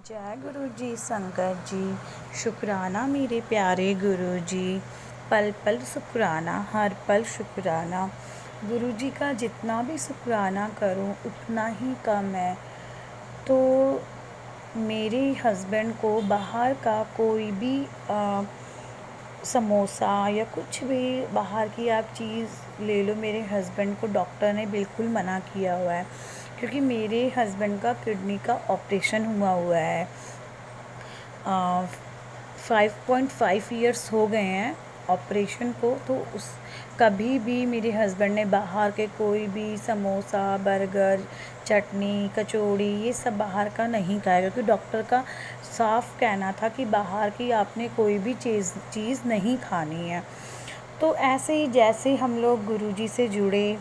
जय गुरु जी संगत जी। शुक्राना मेरे प्यारे गुरु जी। पल पल शुक्राना, हर पल शुक्राना। गुरु जी का जितना भी शुक्राना करूं उतना ही कम है। तो मेरे हस्बैंड को बाहर का कोई भी समोसा या कुछ भी बाहर की आप चीज़ ले लो, मेरे हस्बैंड को डॉक्टर ने बिल्कुल मना किया हुआ है, क्योंकि मेरे हस्बैंड का किडनी का ऑपरेशन हुआ है। 5.5 ईयर्स हो गए हैं ऑपरेशन को। तो उस कभी भी मेरे हस्बैंड ने बाहर के कोई भी समोसा, बर्गर, चटनी, कचौड़ी ये सब बाहर का नहीं खाया, क्योंकि डॉक्टर का साफ कहना था कि बाहर की आपने कोई भी चीज़ नहीं खानी है। तो ऐसे ही जैसे हम लोग गुरुजी से जुड़े,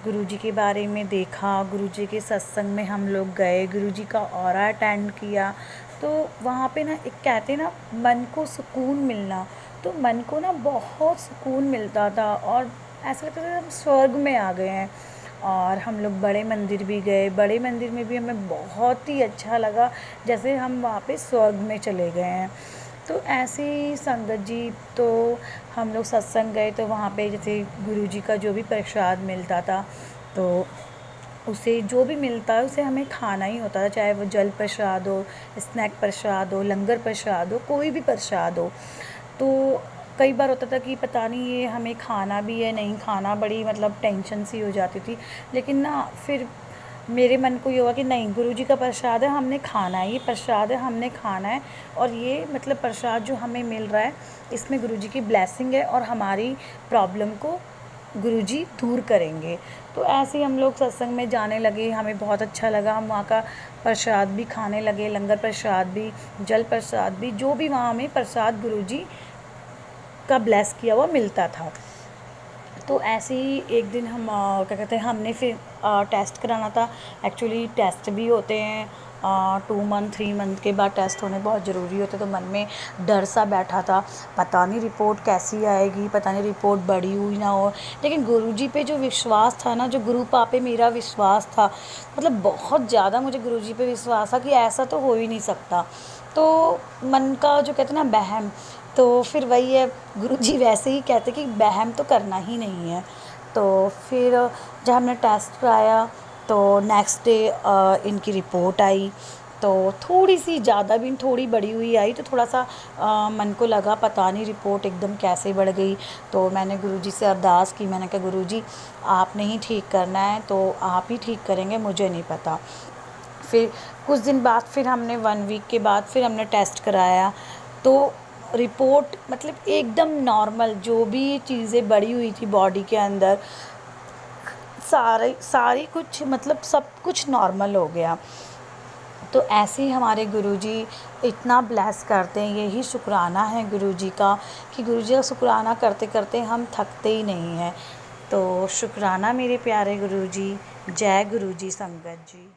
गुरुजी के बारे में देखा, गुरुजी के सत्संग में हम लोग गए, गुरुजी का ऑरा अटेंड किया, तो वहाँ पे ना एक कहते ना मन को सुकून मिलना, तो मन को ना बहुत सुकून मिलता था और ऐसा लगता था हम स्वर्ग में आ गए हैं। और हम लोग बड़े मंदिर भी गए, बड़े मंदिर में भी हमें बहुत ही अच्छा लगा, जैसे हम वहाँ पे स्वर्ग में चले गए हैं। तो ऐसे ही संगत जी, तो हम लोग सत्संग गए तो वहाँ पे जैसे गुरुजी का जो भी प्रसाद मिलता था, तो उसे जो भी मिलता है उसे हमें खाना ही होता था, चाहे वो जल प्रसाद हो, स्नैक प्रसाद हो, लंगर प्रसाद हो, कोई भी प्रसाद हो। तो कई बार होता था कि पता नहीं ये हमें खाना भी है नहीं खाना, बड़ी मतलब टेंशन सी हो जाती थी। लेकिन ना फिर मेरे मन को ये हुआ कि नहीं, गुरुजी का प्रसाद है, हमने खाना है, ये प्रसाद है, हमने खाना है। और ये मतलब प्रसाद जो हमें मिल रहा है इसमें गुरुजी की ब्लेसिंग है और हमारी प्रॉब्लम को गुरुजी दूर करेंगे। तो ऐसे ही हम लोग सत्संग में जाने लगे, हमें बहुत अच्छा लगा। हम वहाँ का प्रसाद भी खाने लगे, लंगर प्रसाद भी, जल प्रसाद भी, जो भी वहाँ हमें प्रसाद गुरुजी का ब्लेस किया हुआ मिलता था। तो ऐसे ही एक दिन हम क्या कहते हैं, हमने फिर टेस्ट कराना था। एक्चुअली टेस्ट भी होते हैं 2 मंथ 3 मंथ के बाद टेस्ट होने बहुत ज़रूरी होते। तो मन में डर सा बैठा था, पता नहीं रिपोर्ट कैसी आएगी, पता नहीं रिपोर्ट बड़ी हुई ना हो। लेकिन गुरुजी पे जो विश्वास था ना, जो गुरु पापे मेरा विश्वास था, मतलब बहुत ज़्यादा मुझे गुरुजी पे विश्वास था कि ऐसा तो हो ही नहीं सकता। तो मन का जो कहते हैं ना वहम, तो फिर वही है, गुरुजी वैसे ही कहते कि वहम तो करना ही नहीं है। तो फिर जब हमने टेस्ट कराया तो नेक्स्ट डे इनकी रिपोर्ट आई, तो थोड़ी सी ज़्यादा भी थोड़ी बड़ी हुई आई, तो थोड़ा सा मन को लगा पता नहीं रिपोर्ट एकदम कैसे बढ़ गई। तो मैंने गुरुजी से अरदास की, मैंने कहा गुरुजी आपने ही ठीक करना है, तो आप ही ठीक करेंगे, मुझे नहीं पता। फिर कुछ दिन बाद फिर हमने 1 वीक के बाद फिर हमने टेस्ट कराया, तो रिपोर्ट मतलब एकदम नॉर्मल, जो भी चीज़ें बढ़ी हुई थी बॉडी के अंदर सारी कुछ मतलब सब कुछ नॉर्मल हो गया। तो ऐसे ही हमारे गुरुजी इतना ब्लेस करते हैं, यही शुक्राना है गुरुजी का, कि गुरुजी का शुक्राना करते करते हम थकते ही नहीं हैं। तो शुक्राना मेरे प्यारे गुरुजी। जय गुरुजी संगत जी।